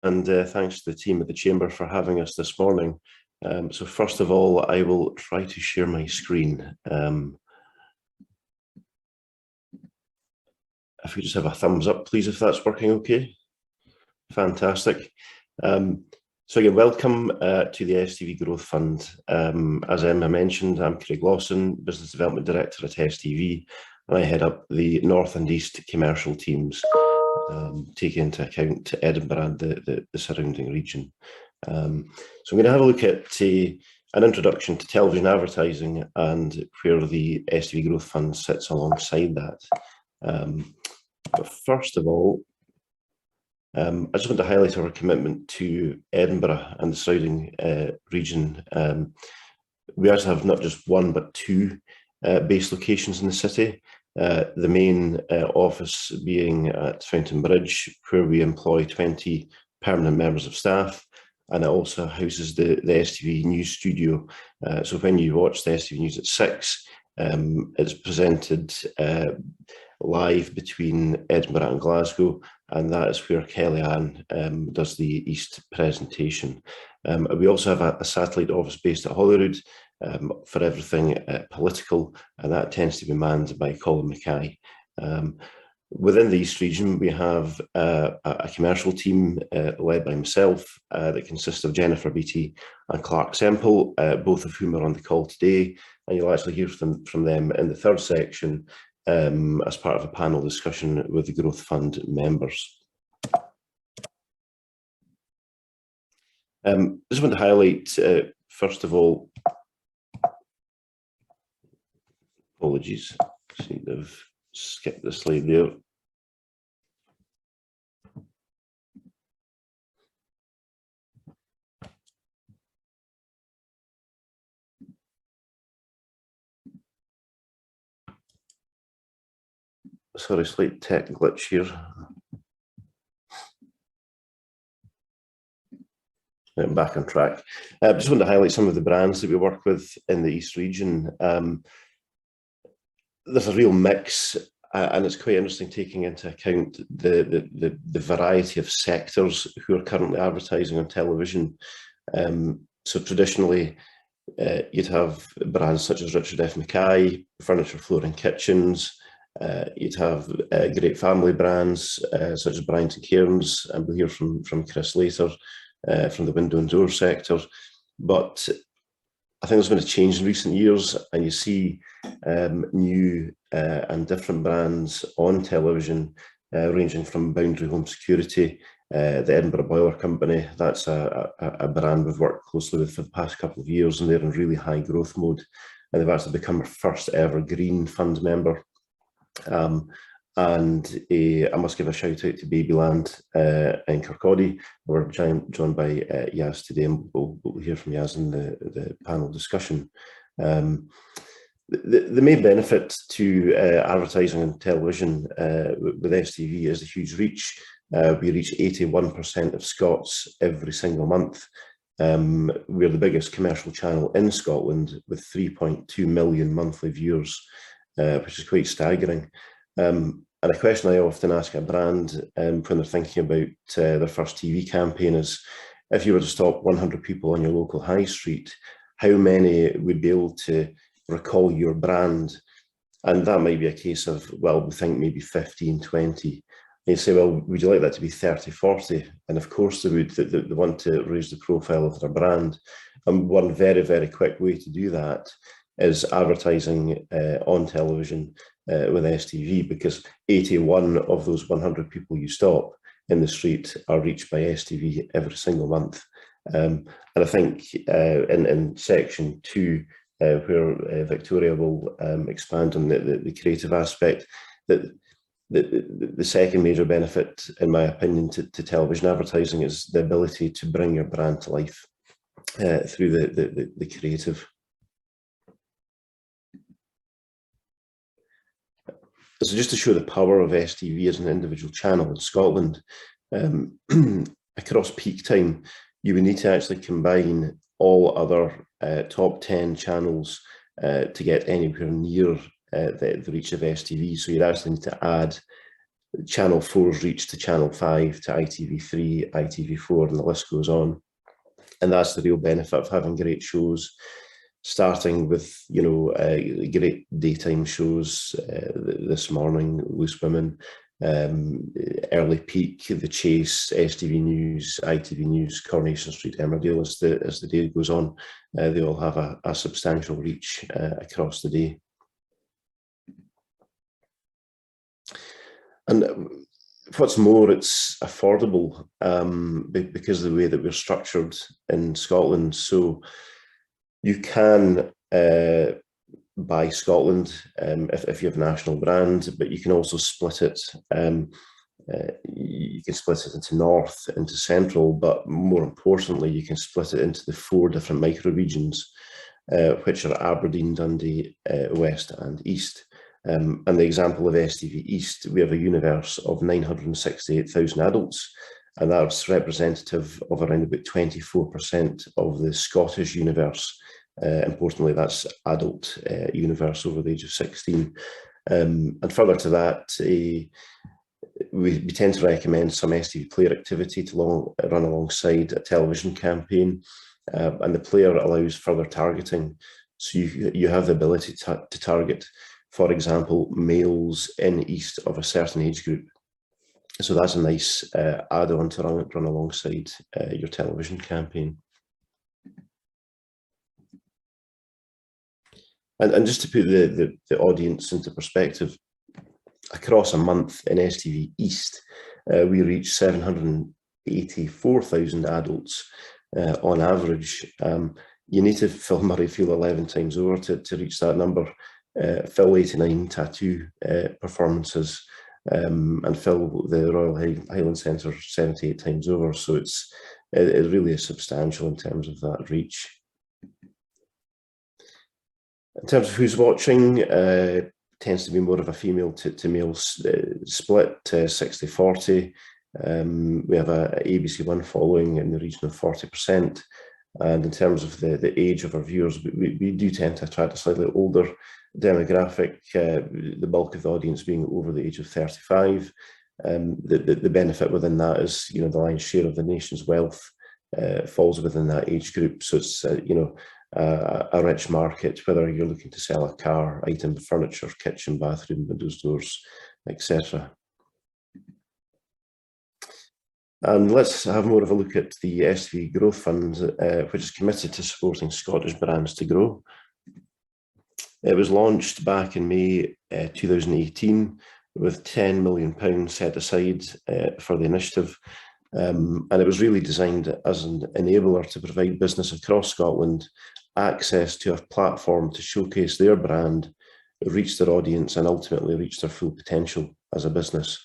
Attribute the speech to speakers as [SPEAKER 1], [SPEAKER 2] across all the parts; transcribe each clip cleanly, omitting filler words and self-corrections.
[SPEAKER 1] and thanks to the team at the Chamber for having us this morning. So first of all, I will try to share my screen. If we just have a thumbs up, please, if that's working okay. Fantastic. So again, welcome to the STV Growth Fund. As Emma mentioned, I'm Craig Lawson, Business Development Director at STV, and I head up the North and East commercial teams, taking into account Edinburgh and the surrounding region. So I'm going to have a look at an introduction to television advertising and where the STV Growth Fund sits alongside that. But first of all, I just want to highlight our commitment to Edinburgh and the surrounding region. We actually have not just one but two base locations in the city. The main office being at Fountain Bridge, where we employ 20 permanent members of staff, and it also houses the STV News studio. So when you watch the STV News at 6, it's presented live between Edinburgh and Glasgow, and that is where Kellyanne does the East presentation. We also have a satellite office based at Holyrood for everything political, and that tends to be manned by Colin Mackay. Within the East region, we have a commercial team led by myself that consists of Jennifer Beattie and Clark Semple, both of whom are on the call today, and you'll actually hear from them in the third section as part of a panel discussion with the Growth Fund members. I just want to highlight, first of all, apologies, I seem to have skipped the slide there. Sorry, slight tech glitch here. I'm back on track. I just want to highlight some of the brands that we work with in the East region. There's a real mix, and it's quite interesting taking into account the variety of sectors who are currently advertising on television. So traditionally, you'd have brands such as Richard F. Mackay, Furniture, Flooring, Kitchens. You'd have great family brands such as Bryant and Cairns, and we'll hear from Chris later, from the window and door sector. But I think there's been a change in recent years, and you see new and different brands on television, ranging from Boundary Home Security, the Edinburgh Boiler Company. That's a brand we've worked closely with for the past couple of years, and they're in really high growth mode, and they've actually become our first ever Green Fund member. And I must give a shout out to Babyland in Kirkcaldy. We're joined by Yaz today, and we'll hear from Yaz in the panel discussion. The main benefit to advertising on television with STV is the huge reach. We reach 81% of Scots every single month. We're the biggest commercial channel in Scotland with 3.2 million monthly viewers, which is quite staggering. And a question I often ask a brand when they're thinking about their first TV campaign is, if you were to stop 100 people on your local high street, how many would be able to recall your brand? And that might be a case of, well, we think maybe 15, 20. And you say, well, would you like that to be 30, 40? And of course they would. They want to raise the profile of their brand. And one very, very quick way to do that is advertising on television with STV, because 81 of those 100 people you stop in the street are reached by STV every single month. And I think in section 2, where Victoria will expand on the creative aspect, that the second major benefit, in my opinion, to television advertising is the ability to bring your brand to life through the creative. So just to show the power of STV as an individual channel in Scotland, across peak time, you would need to actually combine all other top 10 channels to get anywhere near the reach of STV. So you'd actually need to add Channel 4's reach to Channel 5, to ITV3, ITV4, and the list goes on. And that's the real benefit of having great shows, starting with, you know, great daytime shows. This morning, Loose Women, Early Peak, The Chase, STV News, ITV News, Coronation Street, Emmerdale, as the day goes on. They all have a substantial reach across the day. And what's more, it's affordable because of the way that we're structured in Scotland. So you can buy Scotland if you have a national brand, but you can also split it. You can split it into North, into Central, but more importantly, you can split it into the 4 different micro-regions, which are Aberdeen, Dundee, West and East. And the example of STV East, we have a universe of 968,000 adults, and that's representative of around about 24% of the Scottish universe. Importantly, that's adult universe over the age of 16. And further to that, we tend to recommend some STV player activity to run alongside a television campaign, and the player allows further targeting. So you have the ability to target, for example, males in East of a certain age group. So that's a nice add-on to run alongside your television campaign. And just to put the audience into perspective, across a month in STV East, we reach 784,000 adults on average. You need to fill Murrayfield 11 times over to reach that number. Fill 89 tattoo performances, and fill the Royal Highland Centre 78 times over. So it really is substantial in terms of that reach. In terms of who's watching, tends to be more of a female to male split, 60-40. We have a ABC One following in the region of 40%. And in terms of the age of our viewers, we do tend to attract a slightly older demographic, the bulk of the audience being over the age of 35. The benefit within that is, you know, the lion's share of the nation's wealth falls within that age group. So it's, you know, a rich market, whether you're looking to sell a car, item, furniture, kitchen, bathroom, windows, doors, etc. And let's have more of a look at the STV Growth Fund, which is committed to supporting Scottish brands to grow. It was launched back in May 2018 with £10 million set aside for the initiative. And it was really designed as an enabler to provide business across Scotland access to a platform to showcase their brand, reach their audience, and ultimately reach their full potential as a business.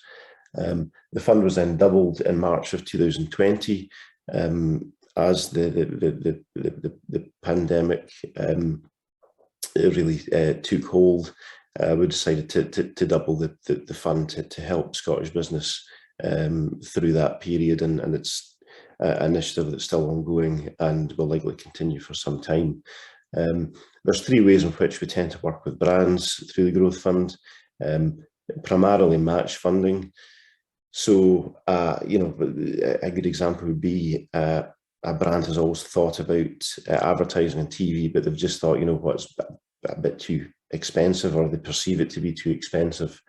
[SPEAKER 1] The fund was then doubled in March of 2020 as the pandemic really took hold. We decided to double the fund to help Scottish business through that period, and it's an initiative that's still ongoing and will likely continue for some time. There's 3 ways in which we tend to work with brands through the Growth Fund. Primarily match funding. So, you know, a good example would be a brand has always thought about advertising on TV, but they've just thought, you know what, it's a bit too expensive, or they perceive it to be too expensive.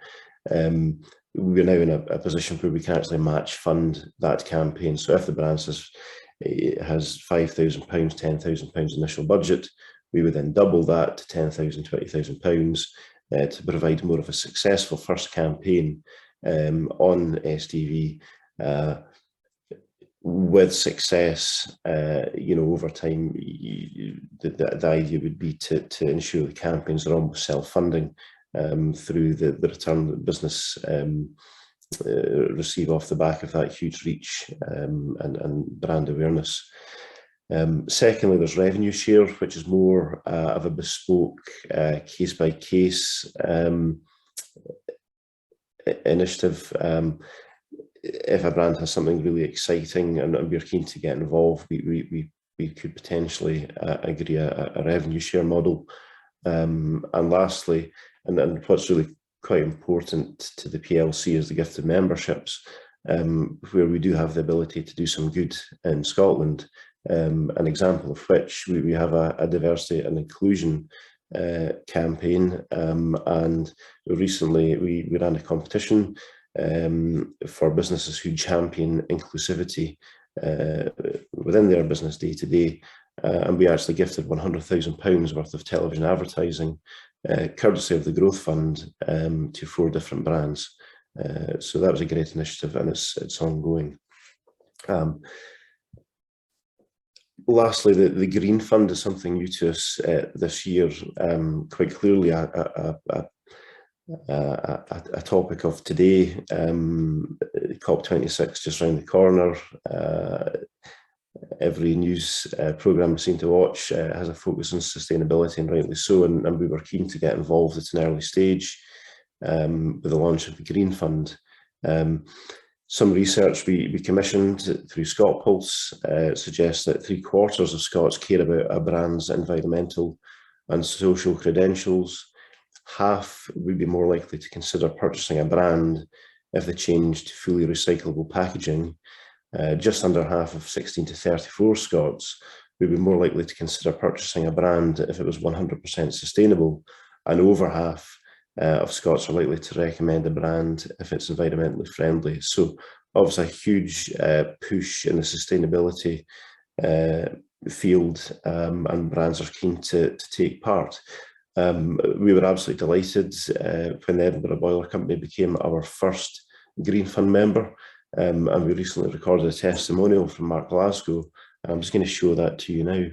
[SPEAKER 1] We're now in a position where we can actually match fund that campaign. So if the brand has £5,000, £10,000 initial budget, we would then double that to £10,000, £20,000 to provide more of a successful first campaign on STV. With success, you know, over time, the idea would be to ensure the campaigns are almost self-funding through the return that business receive off the back of that huge reach and brand awareness. Secondly, there's revenue share, which is more of a bespoke case-by-case initiative. If a brand has something really exciting and we're keen to get involved, we could potentially agree a revenue share model. And lastly, and what's really quite important to the PLC is the gift of memberships, where we do have the ability to do some good in Scotland. An example of which we have a diversity and inclusion campaign, and recently we ran a competition for businesses who champion inclusivity within their business day to day, and we actually gifted £100,000 worth of television advertising, courtesy of the Growth Fund, to 4 different brands. So that was a great initiative, and it's ongoing. Lastly, the Green Fund is something new to us this year. Quite clearly a topic of today. COP26 just round the corner. Every news programme we seem to watch has a focus on sustainability, and rightly so, and we were keen to get involved at an early stage with the launch of the Green Fund. Some research we commissioned through ScotPulse suggests that 3/4 of Scots care about a brand's environmental and social credentials. Half would be more likely to consider purchasing a brand if they changed to fully recyclable packaging. Just under half of 16 to 34 Scots would be more likely to consider purchasing a brand if it was 100% sustainable, and over half of Scots are likely to recommend a brand if it's environmentally friendly. So obviously a huge push in the sustainability field, and brands are keen to take part. We were absolutely delighted when the Edinburgh Boiler Company became our first Green Fund member, and we recently recorded a testimonial from Mark Glasgow. I'm just going to show that to you now.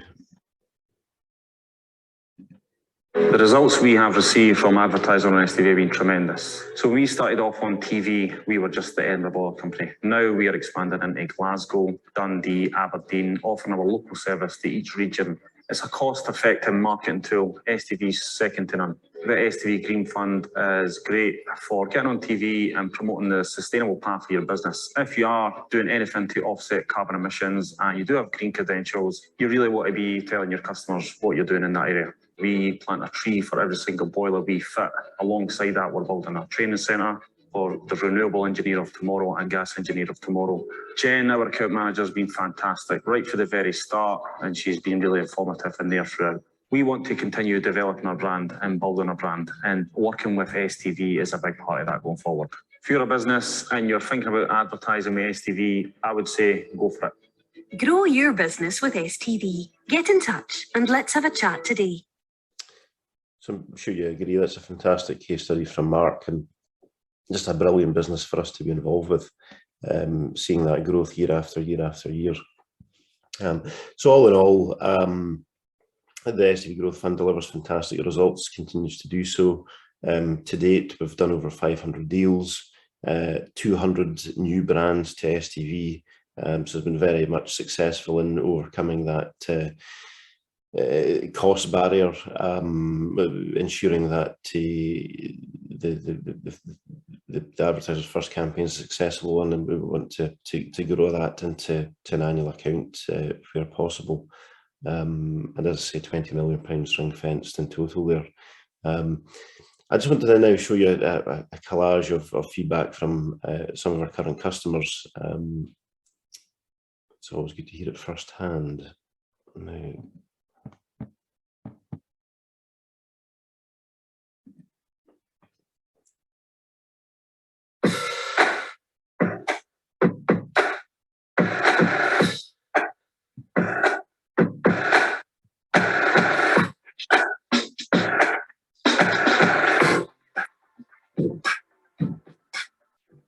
[SPEAKER 2] The results we have received from advertising on STV have been tremendous. So when we started off on TV, we were just the Edinburgh Boiler Company. Now we are expanding into Glasgow, Dundee, Aberdeen, offering our local service to each region. It's a cost-effective marketing tool. STV's second to none. The STV Green Fund is great for getting on TV and promoting the sustainable path of your business. If you are doing anything to offset carbon emissions and you do have green credentials, you really want to be telling your customers what you're doing in that area. We plant a tree for every single boiler we fit. Alongside that, we're building a training centre for the renewable engineer of tomorrow and gas engineer of tomorrow. Jen, our account manager, has been fantastic right from the very start, and she's been really informative in there throughout. We want to continue developing our brand and building our brand, and working with STV is a big part of that going forward. If you're a business and you're thinking about advertising with STV, I would say go for it.
[SPEAKER 3] Grow your business with STV. Get in touch and let's have a chat today.
[SPEAKER 1] So I'm sure you agree that's a fantastic case study from Mark, and just a brilliant business for us to be involved with, seeing that growth year after year after year. So all in all, the STV Growth Fund delivers fantastic results, continues to do so. To date, we've done over 500 deals, 200 new brands to STV, so it's been very much successful in overcoming that cost barrier, ensuring that the advertiser's first campaign is a successful one, and we want to grow that into an annual account where possible. And as I say, £20 million ring-fenced in total there. I just wanted to now show you a collage of feedback from some of our current customers. It's always good to hear it firsthand. Now,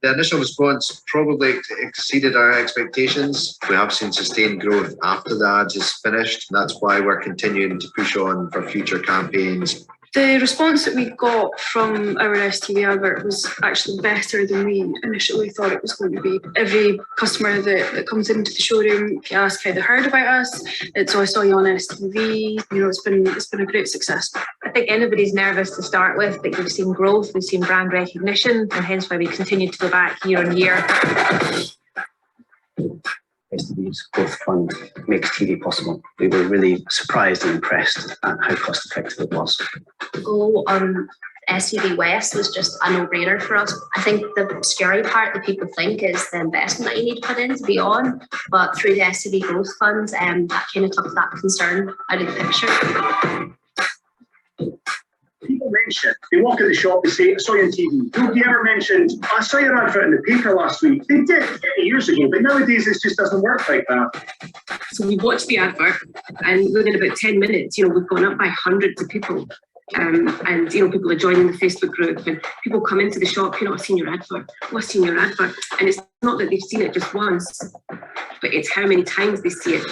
[SPEAKER 4] the initial response probably exceeded our expectations. We have seen sustained growth after the ads is finished. And that's why we're continuing to push on for future campaigns.
[SPEAKER 5] The response that we got from our STV advert was actually better than we initially thought it was going to be. Every customer that comes into the showroom asks how they heard about us. It's, "Oh, I saw you on STV." You know, it's been a great success.
[SPEAKER 6] I think anybody's nervous to start with, but we've seen growth, we've seen brand recognition, and hence why we continue to go back year on year.
[SPEAKER 7] STV's Growth Fund makes TV possible. We were really surprised and impressed at how cost effective it was.
[SPEAKER 6] Go on
[SPEAKER 8] STV West was just a no-brainer for us. I think the scary part that people think is the investment that you need to put in to be on, but through the STV Growth Fund, that kind of took that concern out of the picture.
[SPEAKER 9] People mention, they walk in the shop and say, I saw you on TV. Nobody ever mentioned, I saw your advert in the paper last week. They did 50 years ago, but nowadays it just doesn't work like that.
[SPEAKER 10] So we watched the advert, and within about 10 minutes, we've gone up by hundreds of people. And people are joining the Facebook group, and people come into the shop, I've seen your advert, I've seen your advert. And it's not that they've seen it just once, but it's how many times they see it.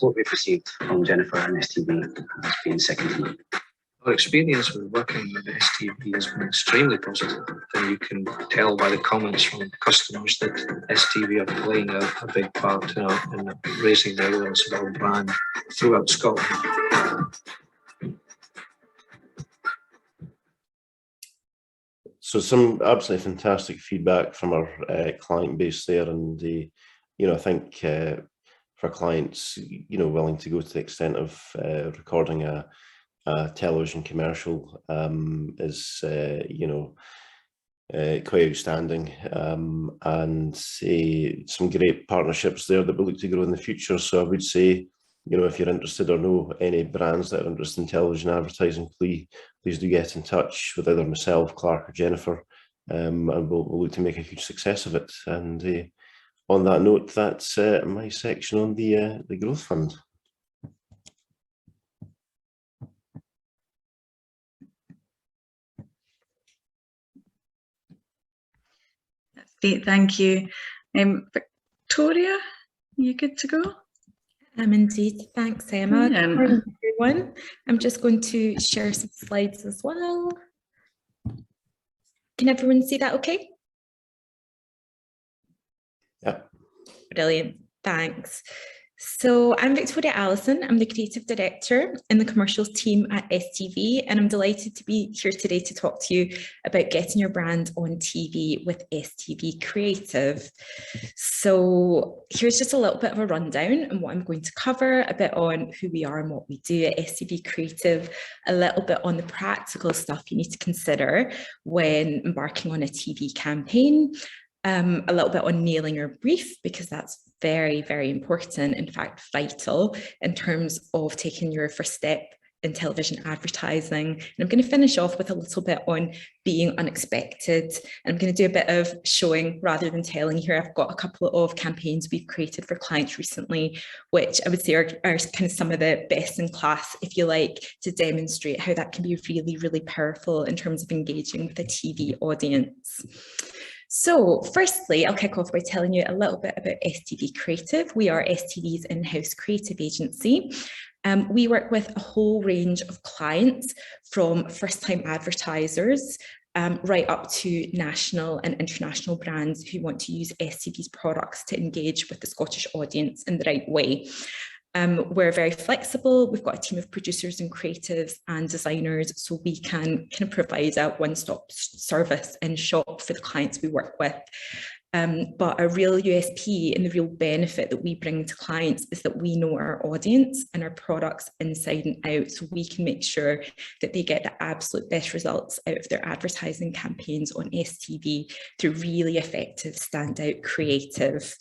[SPEAKER 7] What we've received from Jennifer and STV has been second to none.
[SPEAKER 11] Our experience with working with STV has been extremely positive, and you can tell by the comments from customers that STV are playing a big part in raising the awareness of our brand throughout Scotland.
[SPEAKER 1] So some absolutely fantastic feedback from our client base there, and I think for clients willing to go to the extent of recording a television commercial is quite outstanding, and some great partnerships there that we look to grow in the future. So I would say, if you're interested or know any brands that are interested in television advertising, please do get in touch with either myself, Clark, or Jennifer, and we'll look to make a huge success of it. And on that note, that's my section on the Growth Fund.
[SPEAKER 12] That's great, thank you. Victoria, are you good to go?
[SPEAKER 13] Indeed, thanks Emma. Good morning everyone. I'm just going to share some slides as well. Can everyone see that okay?
[SPEAKER 1] Yeah.
[SPEAKER 13] Brilliant, thanks. So I'm Victoria Allison. I'm the Creative Director in the Commercials team at STV, and I'm delighted to be here today to talk to you about getting your brand on TV with STV Creative. So here's just a little bit of a rundown on what I'm going to cover, a bit on who we are and what we do at STV Creative, a little bit on the practical stuff you need to consider when embarking on a TV campaign, a little bit on nailing your brief, because that's very, very important, in fact, vital in terms of taking your first step in television advertising. And I'm going to finish off with a little bit on being unexpected. And I'm going to do a bit of showing rather than telling here. I've got a couple of campaigns we've created for clients recently, which I would say are kind of some of the best in class, if you like, to demonstrate how that can be really, really powerful in terms of engaging with a TV audience. So firstly, I'll kick off by telling you a little bit about STV Creative. We are STV's in-house creative agency. We work with a whole range of clients, from first-time advertisers right up to national and international brands who want to use STV's products to engage with the Scottish audience in the right way. We're very flexible. We've got a team of producers and creatives and designers, so we can kind of provide a one-stop service and shop for the clients we work with. But a real USP and the real benefit that we bring to clients is that we know our audience and our products inside and out, so we can make sure that they get the absolute best results out of their advertising campaigns on STV through really effective standout creative.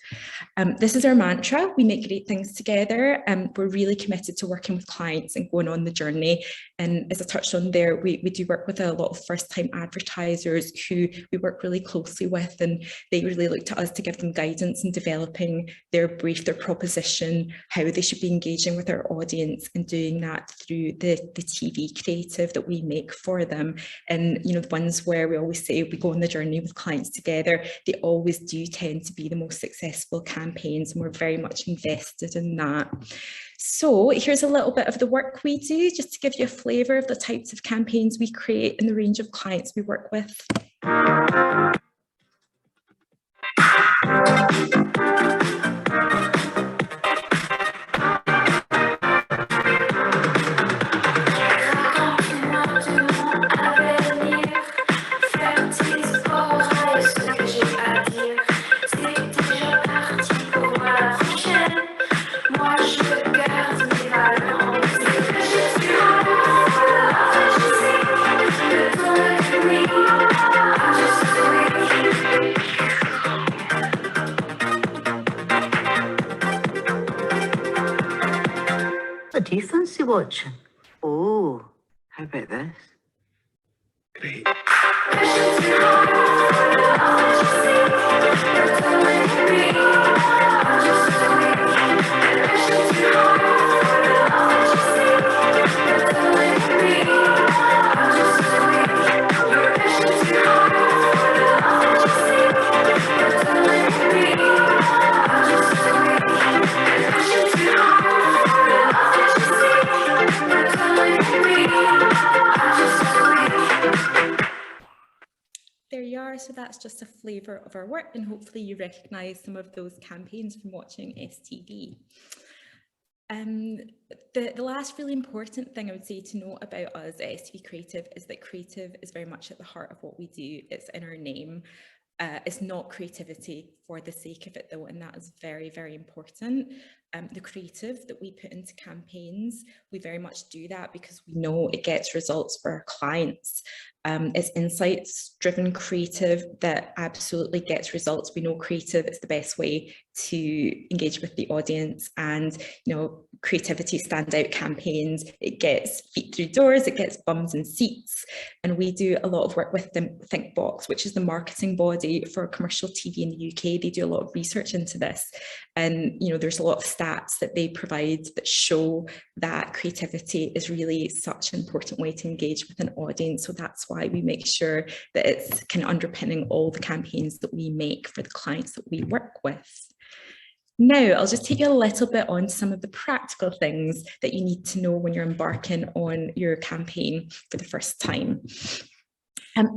[SPEAKER 13] This is our mantra: we make great things together. We're really committed to working with clients and going on the journey. And as I touched on there, we do work with a lot of first-time advertisers who we work really closely with, and they really look to us to give them guidance in developing their brief, their proposition, how they should be engaging with our audience, and doing that through the TV creative that we make for them. And the ones where we always say we go on the journey with clients together, they always do tend to be the most successful campaigns, and we're very much invested in that. So here's a little bit of the work we do, just to give you a flavour of the types of campaigns we create and the range of clients we work with.
[SPEAKER 14] the do you fancy watching? Oh, how about this?
[SPEAKER 1] Great.
[SPEAKER 13] There you are. So that's just a flavour of our work, and hopefully you recognise some of those campaigns from watching STV. The last really important thing I would say to note about us at STV Creative is that creative is very much at the heart of what we do. It's in our name. It's not creativity for the sake of it though, and that is very, very important. The creative that we put into campaigns, we very much do that because we know it gets results for our clients. It's insights-driven creative that absolutely gets results. We know creative is the best way to engage with the audience, and creativity standout campaigns, it gets feet through doors, it gets bums and seats. And we do a lot of work with the Thinkbox, which is the marketing body for commercial TV in the UK. They do a lot of research into this, and there's a lot of stats that they provide that show that creativity is really such an important way to engage with an audience. So that's why we make sure that it's kind of underpinning all the campaigns that we make for the clients that we work with. Now, I'll just take you a little bit on some of the practical things that you need to know when you're embarking on your campaign for the first time.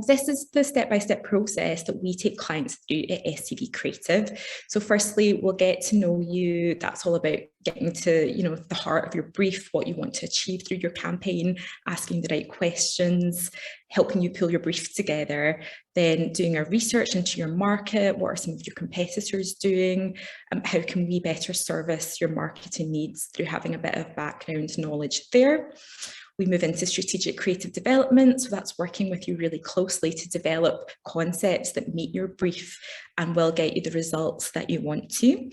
[SPEAKER 13] This is the step-by-step process that we take clients through at STV Creative. So firstly, we'll get to know you. That's all about getting to the heart of your brief, what you want to achieve through your campaign, asking the right questions, helping you pull your brief together, then doing our research into your market. What are some of your competitors doing? How can we better service your marketing needs through having a bit of background knowledge there? We move into strategic creative development. So that's working with you really closely to develop concepts that meet your brief and will get you the results that you want to.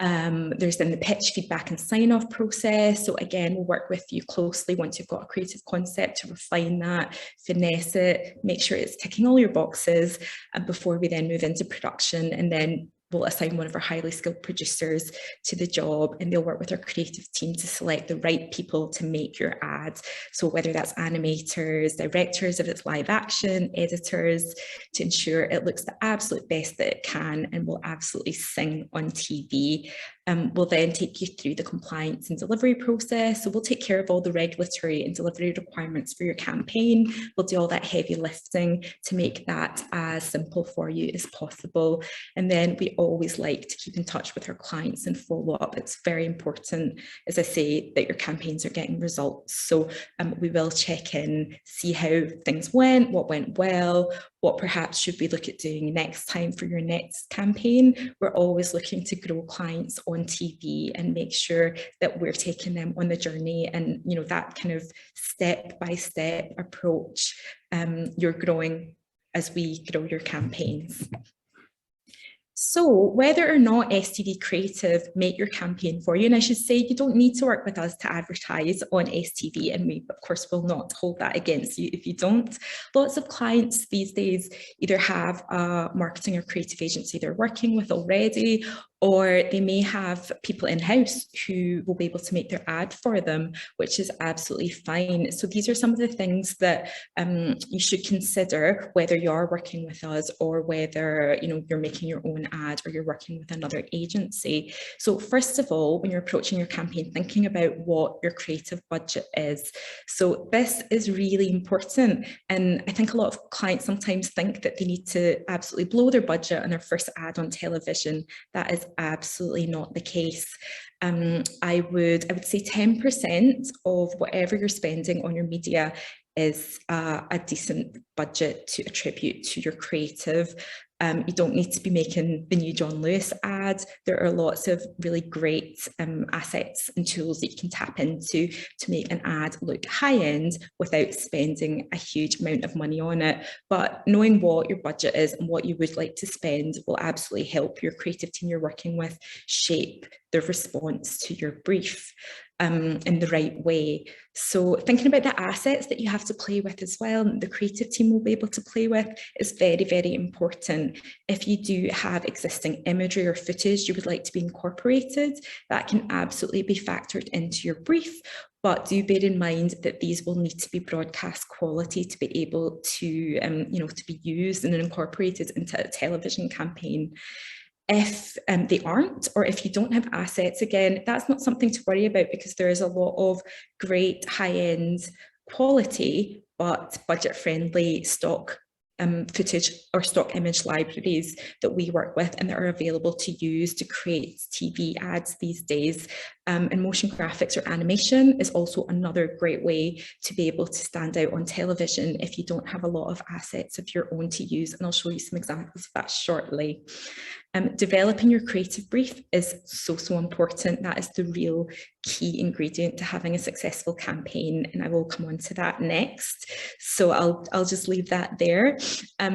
[SPEAKER 13] There's then the pitch, feedback and sign-off process. So again, we'll work with you closely once you've got a creative concept to refine that, finesse it, make sure it's ticking all your boxes, and before we then move into production, and then we'll assign one of our highly skilled producers to the job, and they'll work with our creative team to select the right people to make your ads. So whether that's animators, directors if it's live action, editors, to ensure it looks the absolute best that it can and will absolutely sing on TV. We'll then take you through the compliance and delivery process. So we'll take care of all the regulatory and delivery requirements for your campaign. We'll do all that heavy lifting to make that as simple for you as possible. And then we always like to keep in touch with our clients and follow up. It's very important, as I say, that your campaigns are getting results. So we will check in, see how things went, what went well, what perhaps should we look at doing next time for your next campaign. We're always looking to grow clients on TV and make sure that we're taking them on the journey, and that kind of step-by-step approach you're growing as we grow your campaigns. So whether or not STV Creative make your campaign for you, and I should say you don't need to work with us to advertise on STV, and we of course will not hold that against you if you don't. Lots of clients these days either have a marketing or creative agency they're working with already, or they may have people in-house who will be able to make their ad for them, which is absolutely fine. So these are some of the things that you should consider whether you're working with us or whether you're making your own ad or you're working with another agency. So first of all, when you're approaching your campaign, thinking about what your creative budget is. So this is really important. And I think a lot of clients sometimes think that they need to absolutely blow their budget on their first ad on television. That is absolutely not the case. I would say 10% of whatever you're spending on your media is a decent budget to attribute to your creative. You don't need to be making the new John Lewis ad. There are lots of really great assets and tools that you can tap into to make an ad look high end without spending a huge amount of money on it. But knowing what your budget is and what you would like to spend will absolutely help your creative team you're working with shape their response to your brief. in the right way. So thinking about the assets that you have to play with as well, and the creative team will be able to play with, is very, very important. If you do have existing imagery or footage you would like to be incorporated, that can absolutely be factored into your brief. But do bear in mind that these will need to be broadcast quality to be able to, to be used and incorporated into a television campaign. If they aren't, or if you don't have assets, again, that's not something to worry about, because there is a lot of great high-end quality but budget-friendly stock footage or stock image libraries that we work with and that are available to use to create TV ads these days. And motion graphics or animation is also another great way to be able to stand out on television if you don't have a lot of assets of your own to use, and I'll show you some examples of that shortly. Developing your creative brief is so important. That is the real key ingredient to having a successful campaign, and I will come on to that next. So I'll just leave that there.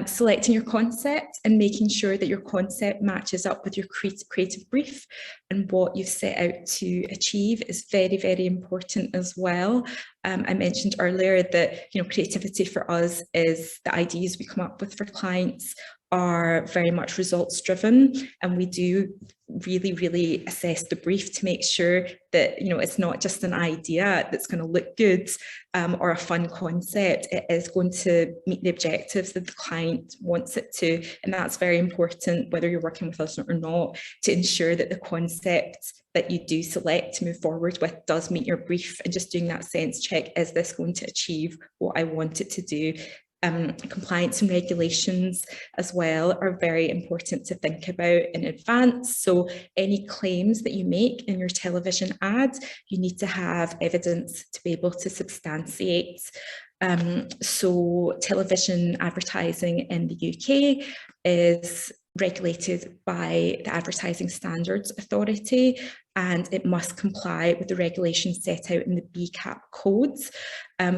[SPEAKER 13] Selecting your concept and making sure that your concept matches up with your creative brief and what you've set out to achieve is very, very important as well. I mentioned earlier that creativity for us is the ideas we come up with for clients are very much results driven, and we do really assess the brief to make sure that it's not just an idea that's going to look good or a fun concept. It is going to meet the objectives that the client wants it to, and that's very important whether you're working with us or not, to ensure that the concept that you do select to move forward with does meet your brief, and just doing that sense check, is this going to achieve what I want it to do? Compliance and regulations as well are very important to think about in advance. So any claims that you make in your television ad, you need to have evidence to be able to substantiate. So television advertising in the UK is regulated by the Advertising Standards Authority, and it must comply with the regulations set out in the BCAP codes,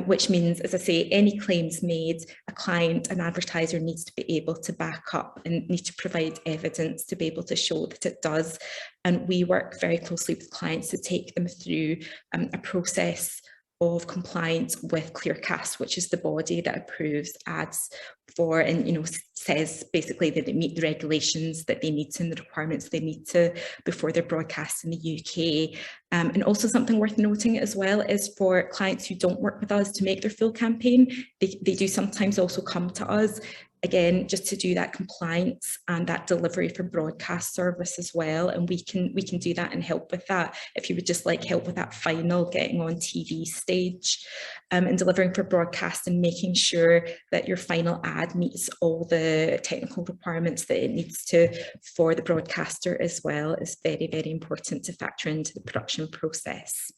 [SPEAKER 13] which means, as I say, any claims made, a client, an advertiser needs to be able to back up and need to provide evidence to be able to show that it does. And we work very closely with clients to take them through a process of compliance with Clearcast, which is the body that approves ads for, and says basically that they meet the regulations that they need to and the requirements they need to before they're broadcast in the UK. And also something worth noting as well is for clients who don't work with us to make their full campaign, they do sometimes also come to us, again, just to do that compliance and that delivery for broadcast service as well. And we can do that and help with that if you would just like help with that final getting on TV stage, and delivering for broadcast and making sure that your final ad meets all the technical requirements that it needs to for the broadcaster as well is very, very important to factor into the production process.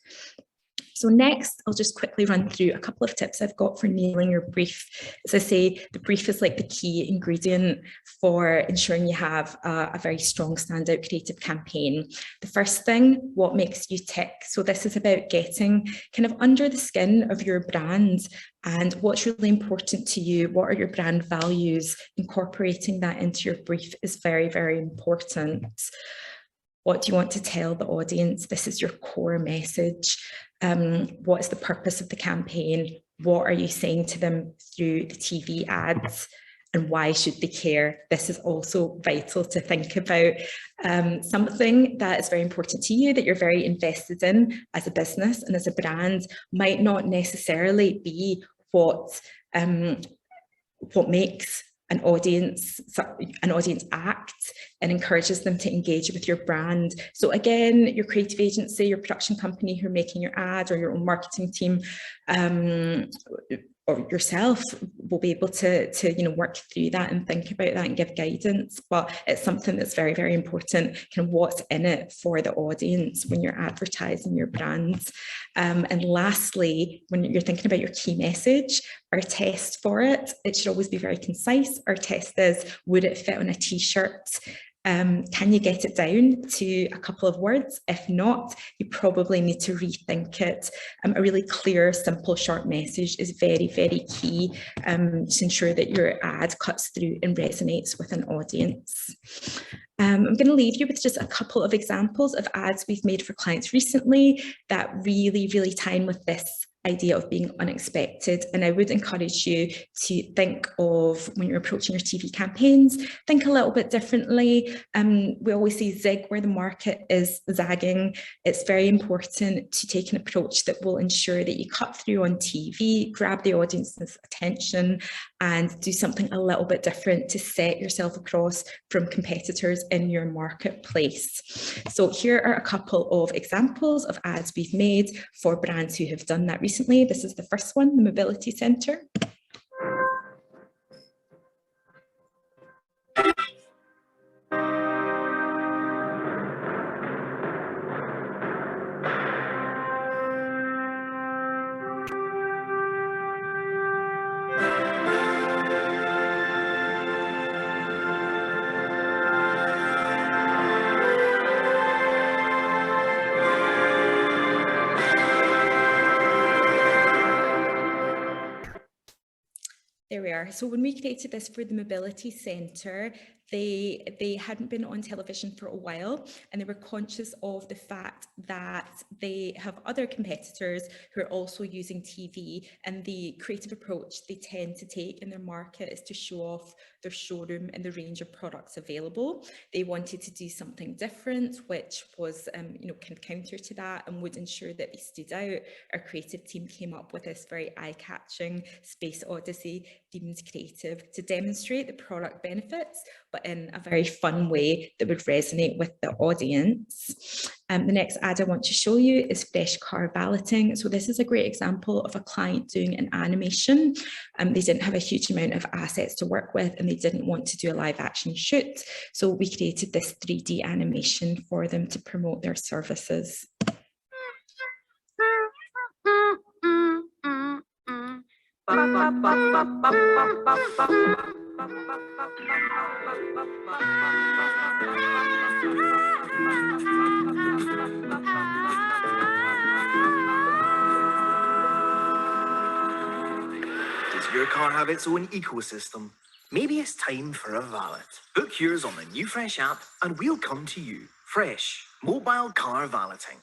[SPEAKER 13] So next, I'll just quickly run through a couple of tips I've got for nailing your brief. As I say, the brief is like the key ingredient for ensuring you have a very strong standout creative campaign. The first thing, what makes you tick? So this is about getting kind of under the skin of your brand and what's really important to you. What are your brand values? Incorporating that into your brief is very, very important. What do you want to tell the audience? This is your core message. What is the purpose of the campaign? What are you saying to them through the TV ads? And why should they care? This is also vital to think about. Something that is very important to you, that you're very invested in as a business and as a brand, might not necessarily be what makes an audience act and encourages them to engage with your brand. So again, your creative agency, your production company who are making your ad, or your own marketing team, or yourself will be able to work through that and think about that and give guidance. But it's something that's very, very important, kind of what's in it for the audience when you're advertising your brands. And lastly, when you're thinking about your key message, our test for it should always be very concise. Our test is, would it fit on a t-shirt? Can you get it down to a couple of words? If not, you probably need to rethink it. A really clear, simple, short message is very, very key to ensure that your ad cuts through and resonates with an audience. I'm going to leave you with just a couple of examples of ads we've made for clients recently that really, really tie in with this idea of being unexpected. And I would encourage you to think of, when you're approaching your TV campaigns, think a little bit differently. We always say zig where the market is zagging. It's very important to take an approach that will ensure that you cut through on TV, grab the audience's attention, and do something a little bit different to set yourself across from competitors in your marketplace. So here are a couple of examples of ads we've made for brands who have done that recently. This is the first one, the Mobility Centre. There we are. So when we created this for the Mobility Centre, they hadn't been on television for a while, and they were conscious of the fact that they have other competitors who are also using TV, and the creative approach they tend to take in their market is to show off their showroom and the range of products available. They wanted to do something different, which was kind of counter to that and would ensure that they stood out. Our creative team came up with this very eye-catching Space Odyssey themed creative to demonstrate the product benefits, but in a very fun way that would resonate with the audience. The next ad I want to show you is fresh car valeting. So this is a great example of a client doing an animation. They didn't have a huge amount of assets to work with, and they didn't want to do a live action shoot. So we created this 3D animation for them to promote their services.
[SPEAKER 15] Does your car have its own ecosystem? Maybe it's time for a valet. Book yours on the new Fresh app and we'll come to you. Fresh, mobile car valeting.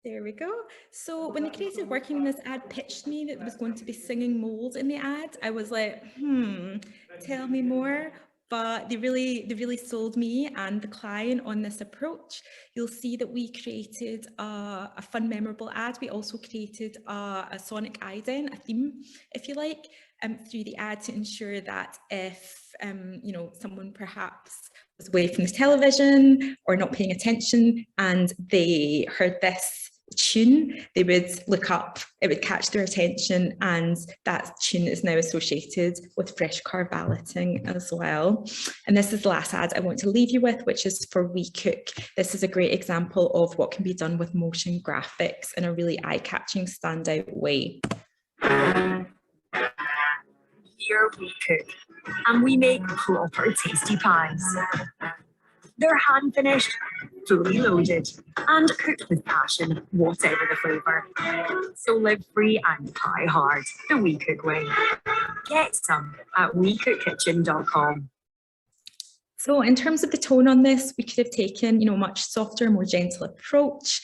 [SPEAKER 13] There we go. So when the creative working on this ad pitched me that there was going to be singing moles in the ad, I was like, tell me more. But they really sold me and the client on this approach. You'll see that we created a fun, memorable ad. We also created a sonic ident, a theme, if you like, through the ad to ensure that if someone perhaps was away from the television or not paying attention and they heard this tune, they would look up, it would catch their attention, and that tune is now associated with fresh car valeting as well. And this is the last ad I want to leave you with, which is for We Cook. This is a great example of what can be done with motion graphics in a really eye-catching, standout way.
[SPEAKER 16] Here we cook, and we make proper tasty pies. They're hand finished, fully loaded, and cooked with passion, whatever the flavour. So live free and pie hard the We Cook way. Get some at WeCookKitchen.com.
[SPEAKER 13] So in terms of the tone on this, we could have taken, a much softer, more gentle approach.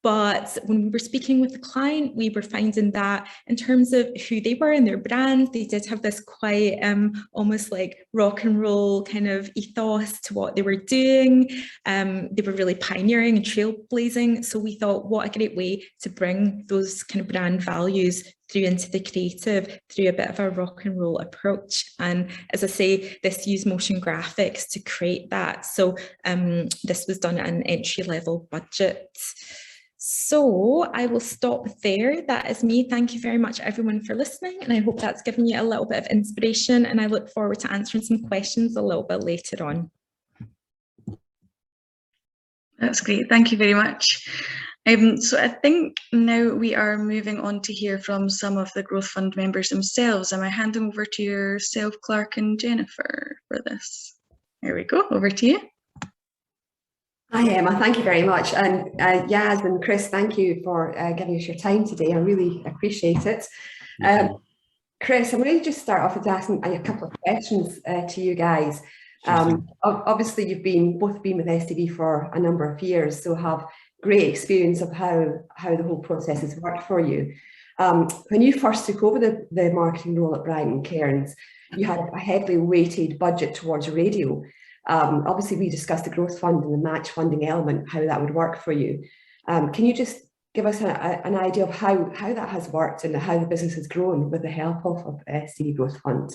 [SPEAKER 13] But when we were speaking with the client, we were finding that in terms of who they were and their brand, they did have this quite almost like rock and roll kind of ethos to what they were doing. They were really pioneering and trailblazing. So we thought, what a great way to bring those kind of brand values through into the creative through a bit of a rock and roll approach. And as I say, this used motion graphics to create that. So this was done at an entry-level budget. So I will stop there. That is me. Thank you very much, everyone, for listening. And I hope that's given you a little bit of inspiration. And I look forward to answering some questions a little bit later on.
[SPEAKER 12] That's great. Thank you very much. So I think now we are moving on to hear from some of the Growth Fund members themselves. Am I handing over to yourself, Clark and Jennifer, for this? There we go, over to you.
[SPEAKER 17] Hi Emma, thank you very much. And Yaz and Chris, thank you for giving us your time today. I really appreciate it. Chris, I'm going to just start off with asking a couple of questions to you guys. Obviously, you've both been with STV for a number of years, so have great experience of how the whole process has worked for you. When you first took over the marketing role at Bryant & Cairns, you had a heavily weighted budget towards radio. Obviously, we discussed the growth fund and the match funding element, how that would work for you. Can you just give us an idea of how that has worked and how the business has grown with the help of STV Growth Fund?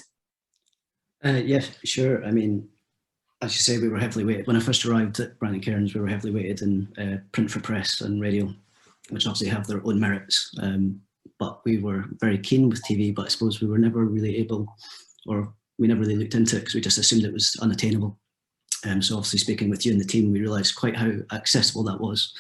[SPEAKER 18] Yes, sure. I mean, as you say, we were heavily weighted. When I first arrived at Bryant & Cairns, we were heavily weighted in print for press and radio, which obviously have their own merits. But we were very keen with TV, but I suppose we were never really able, or we never really looked into it because we just assumed it was unattainable. So obviously speaking with you and the team, we realised quite how accessible that was.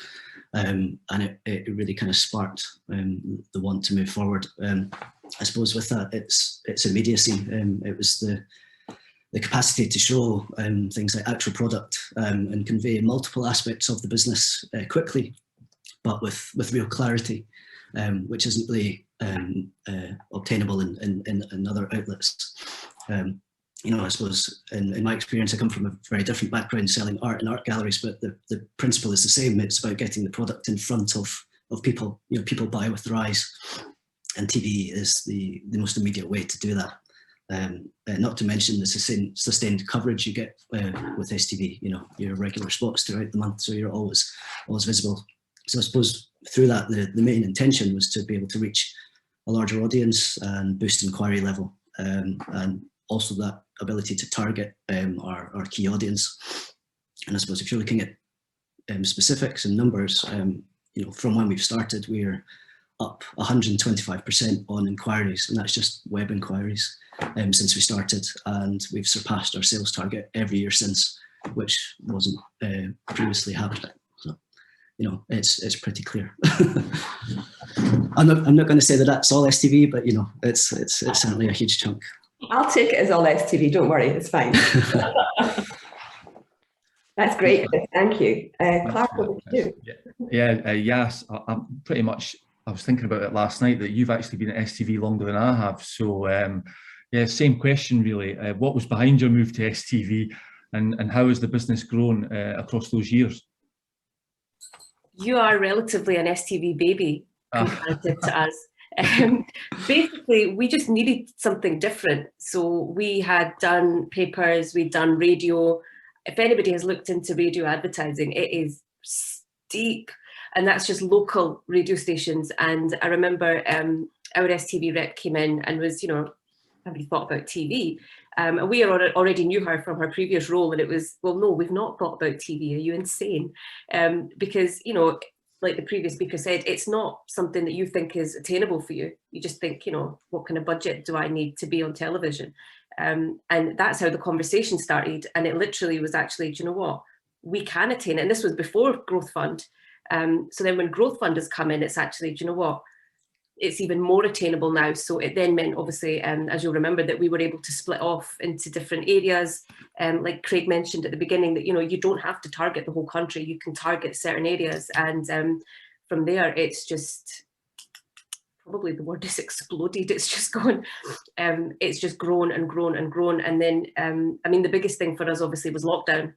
[SPEAKER 18] And it really kind of sparked the want to move forward. I suppose with that, it's immediacy. It was the capacity to show things like actual product and convey multiple aspects of the business quickly, but with real clarity, which isn't really obtainable in other outlets. You know, I suppose in my experience, I come from a very different background selling art in art galleries, but the principle is the same. It's about getting the product in front of people. You know, people buy with their eyes, and TV is the most immediate way to do that. Not to mention the sustained coverage you get with STV. You know, your regular spots throughout the month, so you're always visible. So I suppose through that, the main intention was to be able to reach a larger audience and boost inquiry level, and also that ability to target our key audience. And I suppose if you're looking at specifics and numbers, you know, from when we've started, we're up 125% on inquiries, and that's just web inquiries since we started, and we've surpassed our sales target every year since, which wasn't previously happening. So, you know, it's pretty clear. I'm not going to say that that's all STV, but you know, it's certainly a huge chunk.
[SPEAKER 17] I'll take it as all STV, don't worry, it's fine. That's great, thank you. Clark, what did you do?
[SPEAKER 19] Yes, I'm pretty much, I was thinking about it last night, that you've actually been at STV longer than I have. So yeah, same question really. What was behind your move to STV, and how has the business grown across those years?
[SPEAKER 10] You are relatively an STV baby comparative to us. Basically, we just needed something different. So we had done papers, we'd done radio. If anybody has looked into radio advertising, it is steep, and that's just local radio stations. And I remember our STV rep came in and was, you know, have you thought about TV? And we already knew her from her previous role, and it was, well, no, we've not thought about TV. Are you insane? Because, you know, like the previous speaker said, it's not something that you think is attainable for you. You just think, you know, what kind of budget do I need to be on television? And that's how the conversation started. And it literally was actually, do you know what? We can attain it. And this was before Growth Fund. So then when Growth Fund has come in, it's actually, do you know what? It's even more attainable now. So it then meant, obviously, as you'll remember, that we were able to split off into different areas. Like Craig mentioned at the beginning, that, you know, you don't have to target the whole country, you can target certain areas. And from there, it's just, probably the word is exploded. It's just gone, it's just grown and grown and grown. And then, I mean, the biggest thing for us, obviously, was lockdown.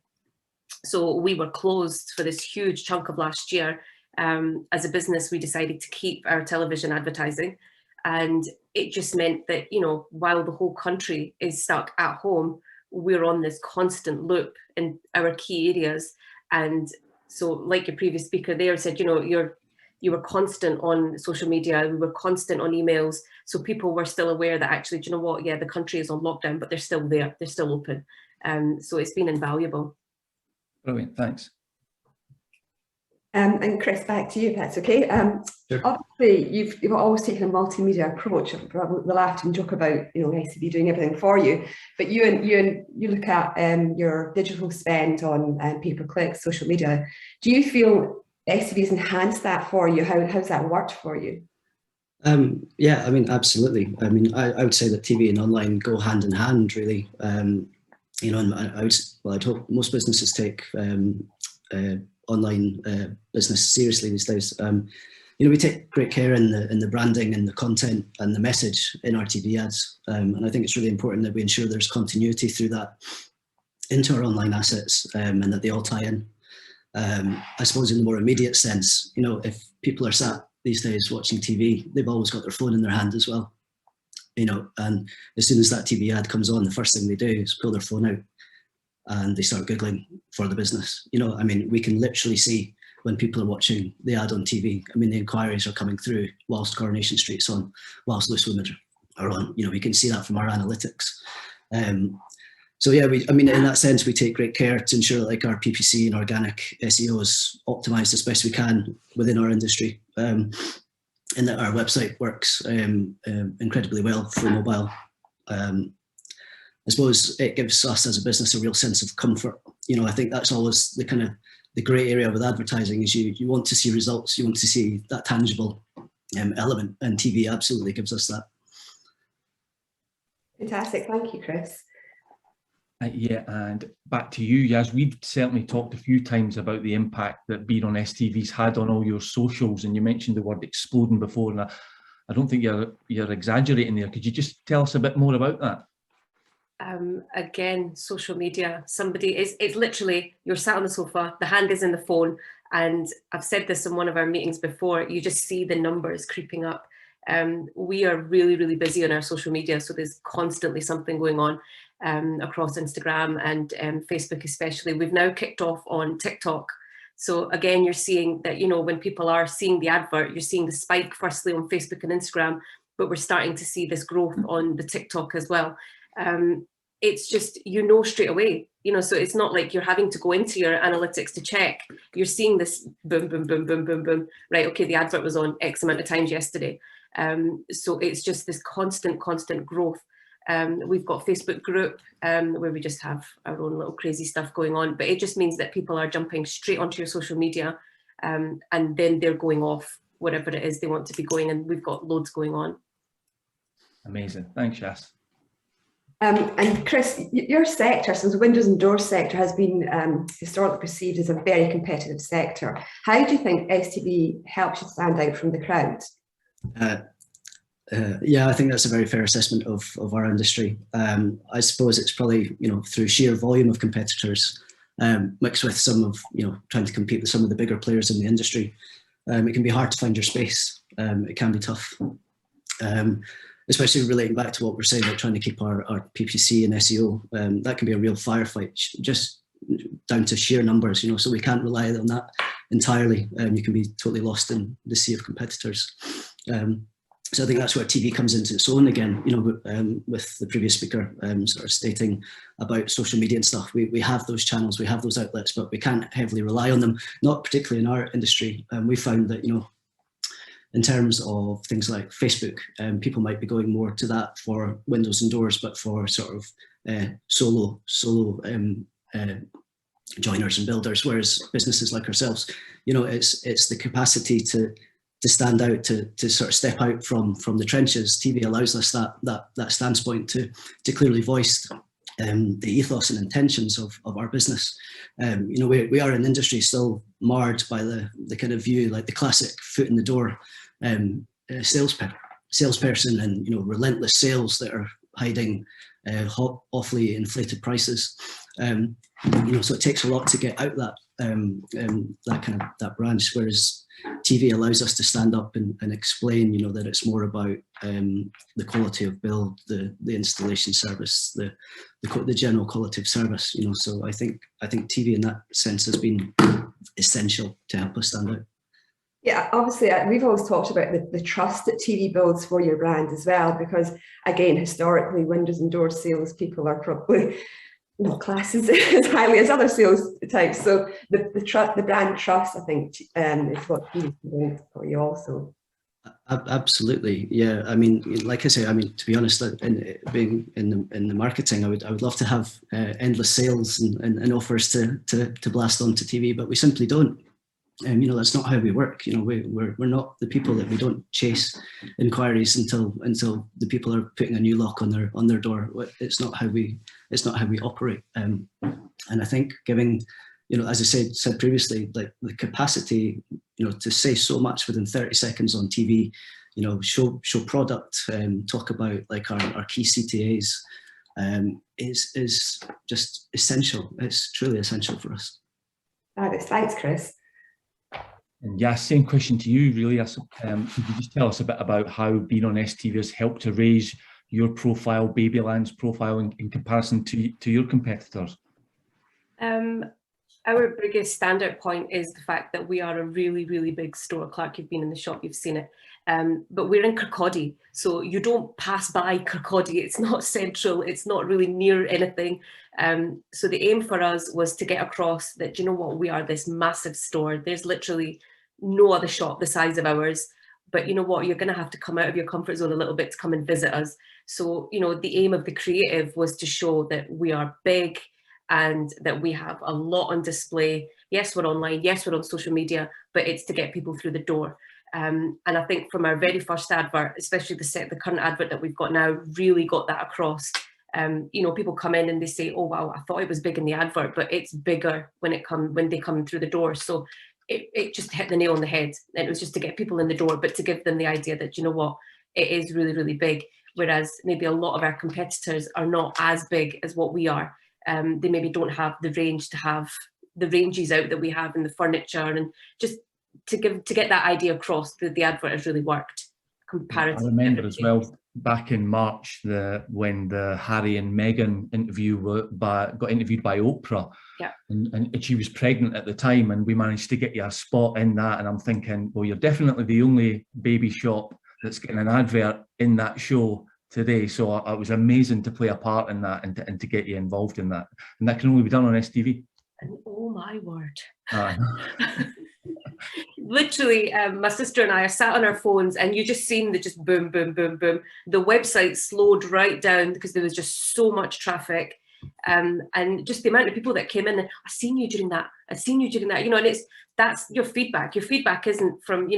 [SPEAKER 10] So we were closed for this huge chunk of last year. As a business, we decided to keep our television advertising, and it just meant that, you know, while the whole country is stuck at home, we're on this constant loop in our key areas. And so, like your previous speaker there said, you know, you were constant on social media, we were constant on emails, so people were still aware that actually, do you know what, yeah, the country is on lockdown, but they're still there, they're still open. So it's been invaluable.
[SPEAKER 19] Brilliant, thanks.
[SPEAKER 17] And Chris, back to you if that's okay.
[SPEAKER 19] Sure.
[SPEAKER 17] Obviously, you've always taken a multimedia approach. We laugh and joke about, you know, STV doing everything for you, but you look at your digital spend on pay-per-click, social media. Do you feel STV's enhanced that for you? How's that worked for you?
[SPEAKER 18] Yeah, I mean, absolutely. I mean, I would say that TV and online go hand in hand, really. you know, and I'd hope most businesses take online business seriously these days. You know, we take great care in the branding and the content and the message in our TV ads, and I think it's really important that we ensure there's continuity through that into our online assets, and that they all tie in. I suppose in the more immediate sense, you know, if people are sat these days watching TV, they've always got their phone in their hand as well, you know, and as soon as that TV ad comes on, the first thing they do is pull their phone out and they start Googling for the business. You know, I mean, we can literally see when people are watching the ad on TV. I mean, the inquiries are coming through whilst Coronation Street's on, whilst Loose Women are on. You know, we can see that from our analytics. So yeah, I mean, in that sense, we take great care to ensure like our PPC and organic SEO is optimized as best we can within our industry, and that our website works incredibly well for mobile. I suppose it gives us as a business a real sense of comfort. You know, I think that's always the kind of the grey area with advertising is you want to see results, you want to see that tangible element, and TV absolutely gives us that.
[SPEAKER 17] Fantastic, thank you, Chris.
[SPEAKER 19] Yeah, and back to you, Yaz. We've certainly talked a few times about the impact that being on STV's had on all your socials, and you mentioned the word exploding before, and I don't think you're exaggerating there. Could you just tell us a bit more about that?
[SPEAKER 10] Again, social media, it's literally, you're sat on the sofa, the hand is in the phone, and I've said this in one of our meetings before, you just see the numbers creeping up. We are really, really busy on our social media, so there's constantly something going on across Instagram and Facebook especially. We've now kicked off on TikTok. So again, you're seeing that, you know, when people are seeing the advert, you're seeing the spike firstly on Facebook and Instagram, but we're starting to see this growth on the TikTok as well. It's just, you know, straight away, you know, so it's not like you're having to go into your analytics to check. You're seeing this boom, boom, boom, boom, boom, boom. Right, okay, the advert was on X amount of times yesterday. So it's just this constant growth. We've got Facebook group where we just have our own little crazy stuff going on, but it just means that people are jumping straight onto your social media, and then they're going off whatever it is they want to be going, and we've got loads going on.
[SPEAKER 19] Amazing, thanks, Yas.
[SPEAKER 17] And Chris, your sector, so the windows and doors sector, has been historically perceived as a very competitive sector. How do you think STV helps you stand out from the crowd?
[SPEAKER 18] Yeah, I think that's a very fair assessment of our industry. I suppose it's probably, you know, through sheer volume of competitors, mixed with some of, you know, trying to compete with some of the bigger players in the industry. It can be hard to find your space. It can be tough. Especially relating back to what we're saying about trying to keep our PPC and SEO, that can be a real firefight, just down to sheer numbers, you know, so we can't rely on that entirely. You can be totally lost in the sea of competitors. So I think that's where TV comes into its own again, you know, with the previous speaker sort of stating about social media and stuff. We have those channels, we have those outlets, but we can't heavily rely on them, not particularly in our industry. We found that, you know, in terms of things like Facebook, people might be going more to that for windows and doors, but for sort of solo joiners and builders, whereas businesses like ourselves, you know, it's the capacity to stand out, to sort of step out from the trenches. TV allows us that stance point to clearly voice the ethos and intentions of our business. You know, we are an industry still marred by the kind of view, like the classic foot in the door salesperson, and, you know, relentless sales that are hiding awfully inflated prices. You know, so it takes a lot to get out that that branch, whereas TV allows us to stand up and explain, you know, that it's more about the quality of build, the installation service, the general quality of service, you know. So I think TV in that sense has been essential to help us stand out.
[SPEAKER 17] Yeah, obviously we've always talked about the trust that TV builds for your brand as well, because again, historically, windows and door sales people are probably not classed as highly as other sales types. So the brand trust, I think, is what TV builds for you also.
[SPEAKER 18] Absolutely, yeah. I mean, like I say, I mean, to be honest, being in the marketing, I would love to have endless sales and offers to blast onto TV, but we simply don't. You know, that's not how we work. You know, we're not the people that we don't chase inquiries until the people are putting a new lock on their door. It's not how we it's not how we operate. And I think giving, as I said previously, like the capacity, to say so much within 30 seconds on TV, show product, talk about like our key CTAs, is just essential. It's truly essential for us.
[SPEAKER 17] Thanks, Chris.
[SPEAKER 19] And yeah, same question to you, really. Could you just tell us a bit about how being on STV has helped to raise your profile, Babyland's profile, in comparison to your competitors?
[SPEAKER 20] Our biggest standout point is the fact that we are a really, really big store. Clark, you've been in the shop, you've seen it. But we're in Kirkcaldy, so you don't pass by Kirkcaldy. It's not central, it's not really near anything. So the aim for us was to get across that, you know what, we are this massive store. There's literally no other shop the size of ours. But you know what, you're going to have to come out of your comfort zone a little bit to come and visit us. So, the aim of the creative was to show that we are big, and that we have a lot on display. Yes, we're online, yes, we're on social media, but it's to get people through the door. And I think from our very first advert, especially the current advert that we've got now, really got that across. People come in and they say, oh wow, I thought it was big in the advert, but it's bigger when they come through the door. So it just hit the nail on the head. And it was just to get people in the door, but to give them the idea that, you know what, it is really, really big. Whereas maybe a lot of our competitors are not as big as what we are. They maybe don't have the range to have the ranges out that we have in the furniture, and just to get that idea across, that the advert has really worked comparatively.
[SPEAKER 19] I remember as well back in March when the Harry and Meghan interview got interviewed by Oprah.
[SPEAKER 20] Yeah.
[SPEAKER 19] And she was pregnant at the time, and we managed to get you a spot in that. And I'm thinking, well, you're definitely the only baby shop that's getting an advert in that show today. So it was amazing to play a part in that, and to get you involved in that. And that can only be done on STV.
[SPEAKER 20] And oh my word. Literally, my sister and I are sat on our phones, and you just seen the just boom, boom, boom, boom. The website slowed right down because there was just so much traffic. And just the amount of people that came in, and I've seen you during that, and that's your feedback. Your feedback isn't from,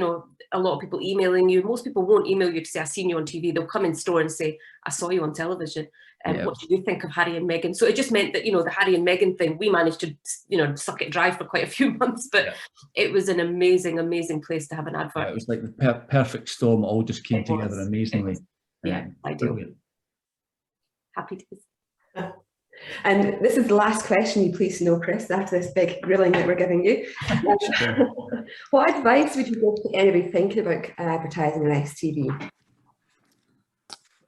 [SPEAKER 20] a lot of people emailing you. Most people won't email you to say, I've seen you on TV. They'll come in store and say, I saw you on television. What do you think of Harry and Meghan? So it just meant that, the Harry and Meghan thing, we managed to, suck it dry for quite a few months, but it was an amazing, amazing place to have an advert.
[SPEAKER 19] It was like the perfect storm. It all just came together amazingly.
[SPEAKER 20] Ideal. Happy to.
[SPEAKER 17] And this is the last question, you please know, Chris, after this big grilling that we're giving you. What advice would you give to anybody thinking about advertising on STV?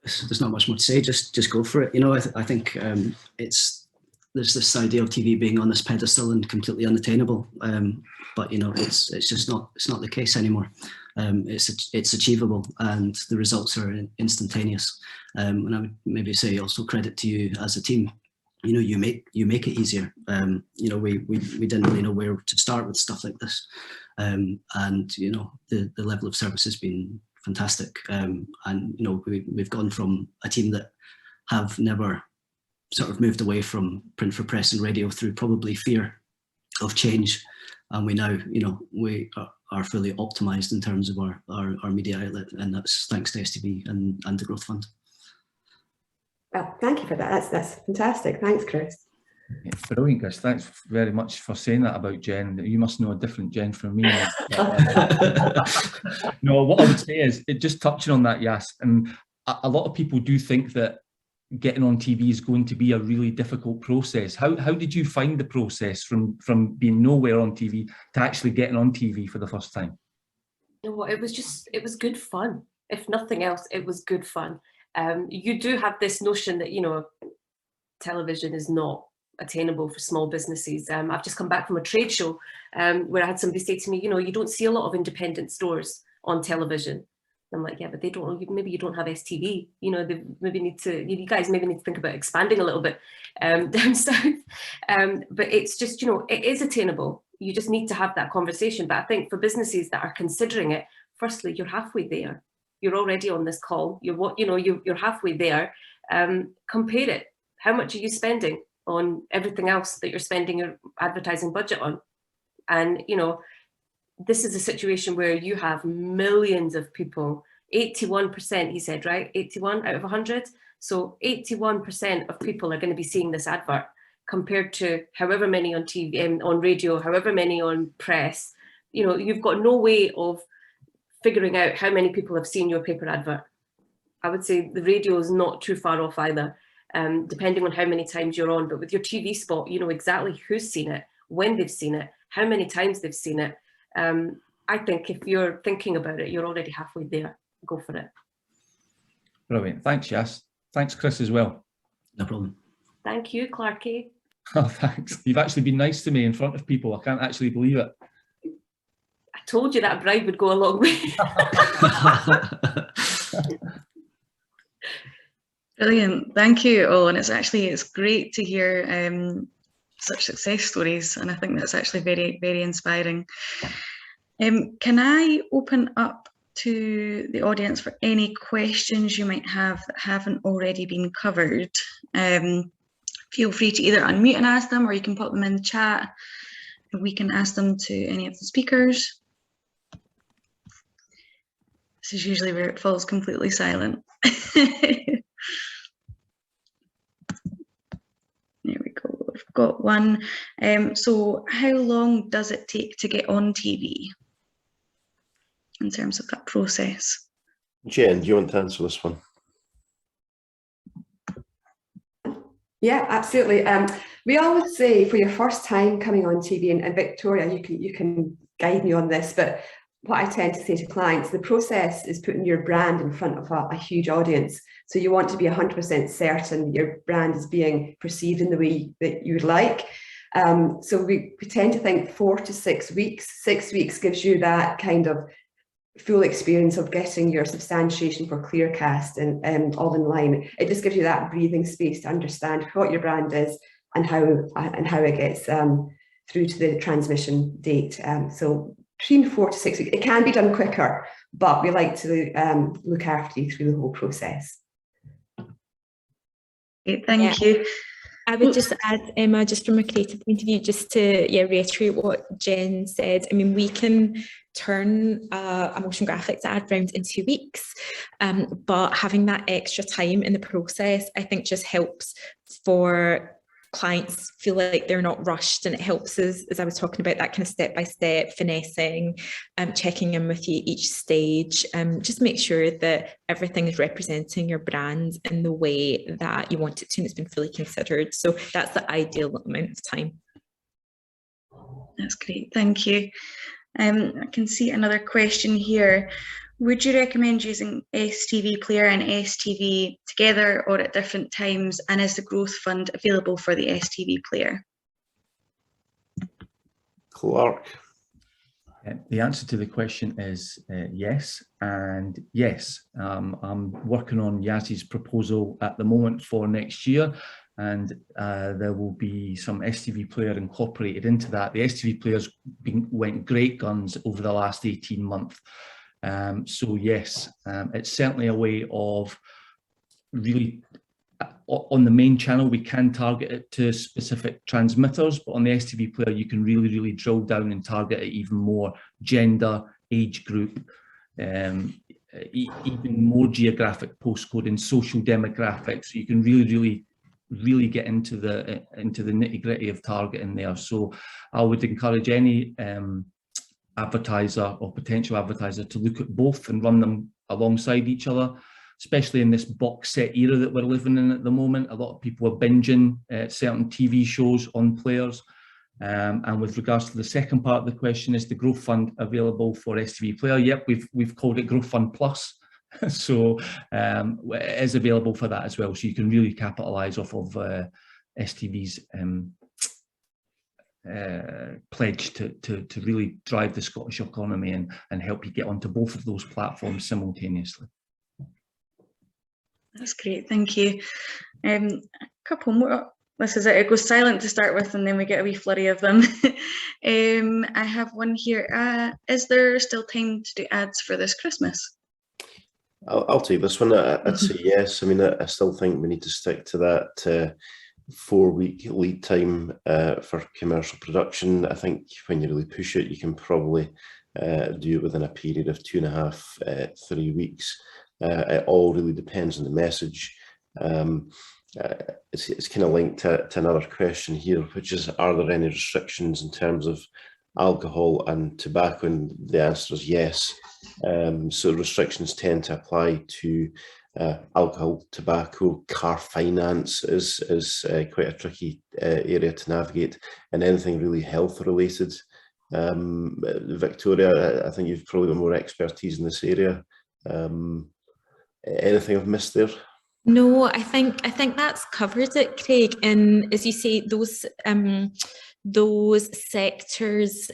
[SPEAKER 18] There's not much more to say, just go for it. I think there's this idea of TV being on this pedestal and completely unattainable, but it's just not the case anymore. It's achievable, and the results are instantaneous. And I would maybe say also credit to you as a team. You make it easier. We didn't really know where to start with stuff like this, and the level of service has been fantastic. And we've gone from a team that have never sort of moved away from print for press and radio through probably fear of change, and we now we are fully optimized in terms of our media outlet, and that's thanks to STV and the Growth Fund.
[SPEAKER 17] Well, thank you for that. That's fantastic. Thanks, Chris.
[SPEAKER 19] Brilliant, Chris. Thanks very much for saying that about Jen. You must know a different Jen from me. No, what I would say is, just touching on that, yes, and a lot of people do think that getting on TV is going to be a really difficult process. How did you find the process from being nowhere on TV to actually getting on TV for the first time?
[SPEAKER 20] You know what, it was good fun. If nothing else, it was good fun. You do have this notion that, television is not attainable for small businesses. I've just come back from a trade show where I had somebody say to me, you don't see a lot of independent stores on television. And I'm like, yeah, but they don't, maybe you don't have STV, they maybe you guys maybe need to think about expanding a little bit down south. But it's just, it is attainable. You just need to have that conversation. But I think for businesses that are considering it, firstly, you're halfway there. You're already on this call. You're halfway there. Compare it. How much are you spending on everything else that you're spending your advertising budget on? And this is a situation where you have millions of people. 81%, he said, right? 81 out of 100. So 81% of people are going to be seeing this advert, compared to however many on TV, on radio, however many on press. You know, you've got no way of figuring out how many people have seen your paper advert. I would say the radio is not too far off either, depending on how many times you're on. But with your TV spot, you know exactly who's seen it, when they've seen it, how many times they've seen it. I think if you're thinking about it, you're already halfway there. Go for it.
[SPEAKER 19] Brilliant. Thanks, Yas. Thanks, Chris, as well.
[SPEAKER 18] No problem.
[SPEAKER 20] Thank you, Clarky.
[SPEAKER 19] Oh, thanks. You've actually been nice to me in front of people. I can't actually believe it.
[SPEAKER 20] I told you that bribe would go a long way.
[SPEAKER 12] Brilliant. Thank you all. And it's great to hear such success stories. And I think that's actually very, very inspiring. Can I open up to the audience for any questions you might have that haven't already been covered? Feel free to either unmute and ask them, or you can put them in the chat and we can ask them to any of the speakers. This is usually where it falls completely silent. There we go, we've got one. So how long does it take to get on TV in terms of that process?
[SPEAKER 1] Jen, do you want to answer this one?
[SPEAKER 17] Yeah, absolutely. We always say for your first time coming on TV, and Victoria, you can guide me on this, but what I tend to say to clients, the process is putting your brand in front of a huge audience. So you want to be 100% certain your brand is being perceived in the way that you would like. So we tend to think 4 to 6 weeks. 6 weeks gives you that kind of full experience of getting your substantiation for Clearcast and all in line. It just gives you that breathing space to understand what your brand is and how it gets through to the transmission date. So between 4 to 6 weeks. It can be done quicker, but we like to look after you through the whole process.
[SPEAKER 12] Okay, thank you.
[SPEAKER 13] I would just add, Emma, just from a creative point of view, just to reiterate what Jen said. I mean, we can turn a motion graphics ad round in 2 weeks, but having that extra time in the process, I think just helps for clients feel like they're not rushed, and it helps us, as I was talking about, that kind of step-by-step finessing, checking in with you each stage, just make sure that everything is representing your brand in the way that you want it to and it's been fully considered. So that's the ideal amount of time.
[SPEAKER 12] That's great, thank you. I can see another question here. Would you recommend using STV Player and STV together or at different times? And is the Growth Fund available for the STV Player?
[SPEAKER 1] Clark.
[SPEAKER 19] The answer to the question is yes, and yes. I'm working on Yaz's proposal at the moment for next year, and there will be some STV Player incorporated into that. The STV Players went great guns over the last 18 months. So yes, it's certainly a way of really, on the main channel, we can target it to specific transmitters, but on the STV Player, you can really, really drill down and target it even more gender, age group, even more geographic postcoding, social demographics. So you can really, really get into the nitty-gritty of targeting there. So I would encourage any advertiser or potential advertiser to look at both and run them alongside each other, especially in this box set era that we're living in at the moment. A lot of people are binging certain TV shows on players. And with regards to the second part of the question, is the Growth Fund available for STV Player? Yep, we've called it Growth Fund Plus. So it is available for that as well. So you can really capitalise off of STV's pledge to really drive the Scottish economy and help you get onto both of those platforms simultaneously.
[SPEAKER 12] That's great, thank you. A couple more. This is it. It goes silent to start with, and then we get a wee flurry of them. I have one here. Is there still time to do ads for this Christmas?
[SPEAKER 1] I'll take this one. I'd say yes. I mean, I still think we need to stick to that 4-week lead time for commercial production. I think when you really push it, you can probably do it within a period of 2.5–3 weeks. It all really depends on the message. It's kind of linked to another question here, which is, are there any restrictions in terms of alcohol and tobacco? And the answer is yes. So restrictions tend to apply to alcohol, tobacco. Car finance is quite a tricky area to navigate, and anything really health related. Victoria, I think you've probably got more expertise in this area. Anything I've missed there?
[SPEAKER 13] No, I think that's covered it, Craig. And as you say, those sectors,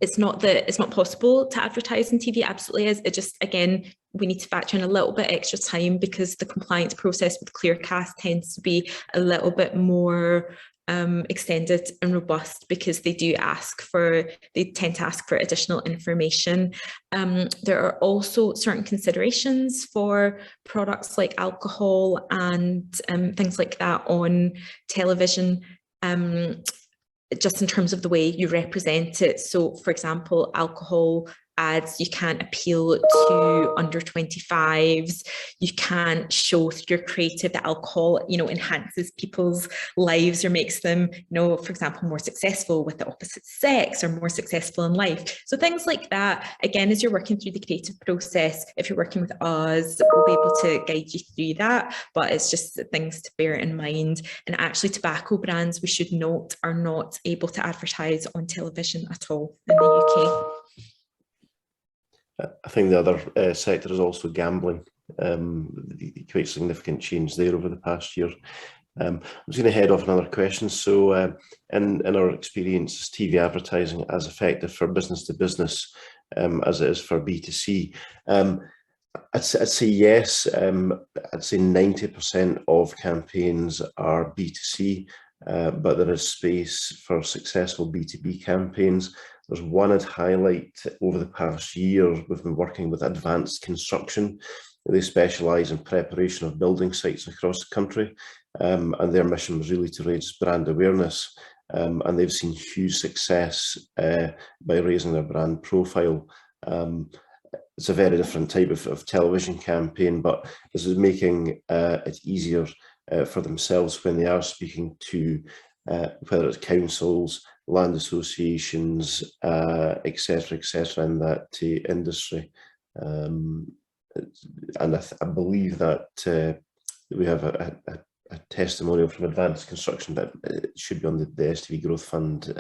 [SPEAKER 13] it's not possible to advertise on TV. Absolutely is. It just, again, we need to factor in a little bit extra time because the compliance process with Clearcast tends to be a little bit more extended and robust, because they tend to ask for additional information. There are also certain considerations for products like alcohol and things like that on television, just in terms of the way you represent it. So, for example, alcohol ads, you can't appeal to under 25s. You can't show through your creative that alcohol, enhances people's lives or makes them, for example, more successful with the opposite sex or more successful in life. So things like that, again, as you're working through the creative process, if you're working with us, we'll be able to guide you through that, but it's just things to bear in mind. And actually, tobacco brands, we should note, are not able to advertise on television at all in the UK.
[SPEAKER 1] I think the other sector is also gambling. Quite significant change there over the past year. I'm just going to head off another question. So in our experience, is TV advertising as effective for business to business as it is for B2C? I'd say yes. I'd say 90% of campaigns are B2C, but there is space for successful B2B campaigns. There's one I'd highlight. Over the past year, we've been working with Advanced Construction. They specialise in preparation of building sites across the country, and their mission was really to raise brand awareness, and they've seen huge success by raising their brand profile. It's a very different type of television campaign, but this is making it easier for themselves when they are speaking to whether it's councils, land associations, etc., in that industry. And I believe that we have a testimonial from Advanced Construction that it should be on the STV Growth Fund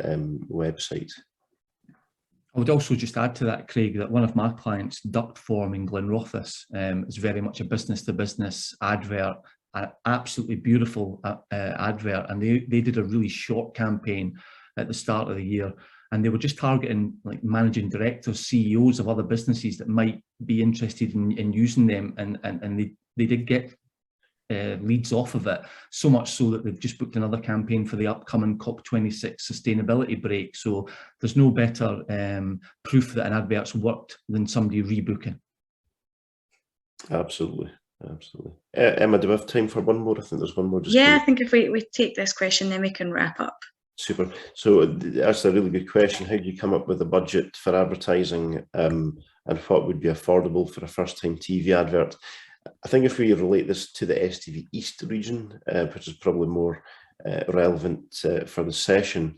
[SPEAKER 1] website.
[SPEAKER 19] I would also just add to that, Craig, that one of my clients, Ductform in Glenrothes, is very much a business-to-business advert, an absolutely beautiful advert, and they did a really short campaign at the start of the year, and they were just targeting like managing directors, CEOs of other businesses that might be interested in using them, and they did get leads off of it, so much so that they've just booked another campaign for the upcoming COP26 sustainability break. So there's no better proof that an advert's worked than somebody rebooking.
[SPEAKER 1] Absolutely. Emma, do we have time for one more? I think there's one more.
[SPEAKER 12] I think if we take this question, then we can wrap up.
[SPEAKER 1] Super. So that's a really good question. How do you come up with a budget for advertising, and what would be affordable for a first-time TV advert? I think if we relate this to the STV East region, which is probably more relevant for the session,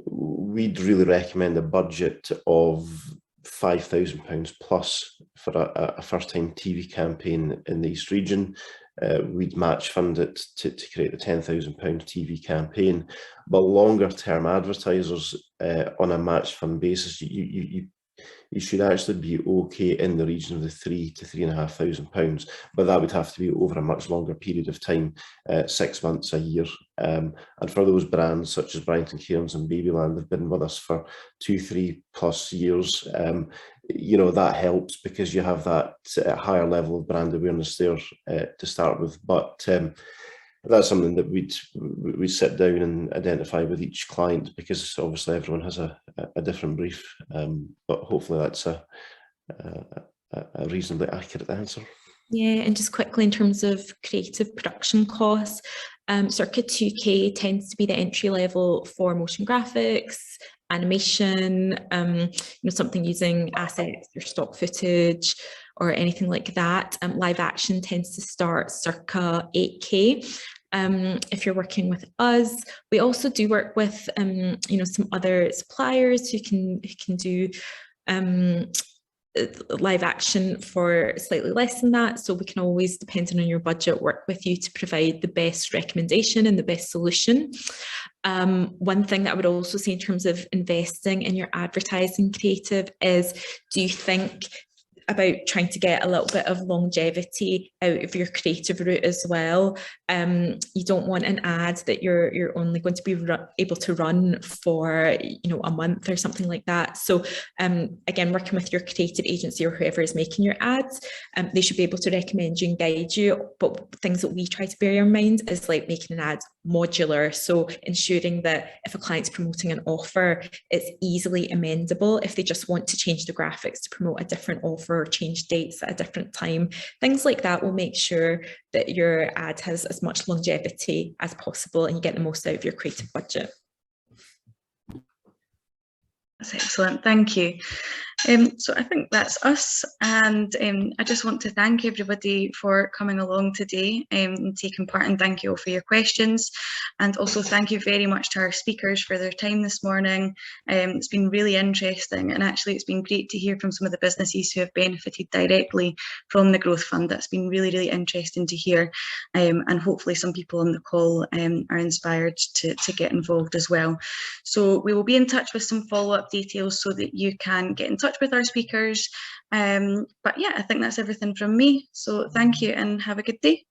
[SPEAKER 1] we'd really recommend a budget of £5,000 plus for a first-time TV campaign in the East region. We'd match fund it to create the £10,000 TV campaign, but longer term advertisers on a match fund basis, you should actually be okay in the region of the £3,000 to £3,500, but that would have to be over a much longer period of time, 6 months, a year. And for those brands such as Bryant & Cairns and Babyland, they've been with us for 2-3+ years. That helps because you have that higher level of brand awareness there to start with. But that's something that we'd sit down and identify with each client, because obviously everyone has a different brief. But hopefully that's a reasonably accurate answer.
[SPEAKER 13] Yeah, and just quickly in terms of creative production costs, circa 2K tends to be the entry level for motion graphics, animation, something using assets or stock footage. or anything like that. Live action tends to start circa 8K. If you're working with us, we also do work with some other suppliers who can do live action for slightly less than that. So we can always, depending on your budget, work with you to provide the best recommendation and the best solution. One thing that I would also say in terms of investing in your advertising creative is, do you think about trying to get a little bit of longevity out of your creative route as well? You don't want an ad that you're only going to be able to run for a month or something like that. So again, working with your creative agency or whoever is making your ads, they should be able to recommend you and guide you. But things that we try to bear in mind is like making an ad modular, so ensuring that if a client's promoting an offer, it's easily amendable if they just want to change the graphics to promote a different offer or change dates at a different time. Things like that will make sure that your ad has as much longevity as possible and you get the most out of your creative budget.
[SPEAKER 12] That's excellent, thank you. So I think that's us, and I just want to thank everybody for coming along today and taking part, and thank you all for your questions, and also thank you very much to our speakers for their time this morning. It's been really interesting, and actually it's been great to hear from some of the businesses who have benefited directly from the Growth Fund. That's been really, really interesting to hear, and hopefully some people on the call are inspired to get involved as well. So we will be in touch with some follow-up details so that you can get in touch with our speakers. But yeah, I think that's everything from me. So thank you and have a good day.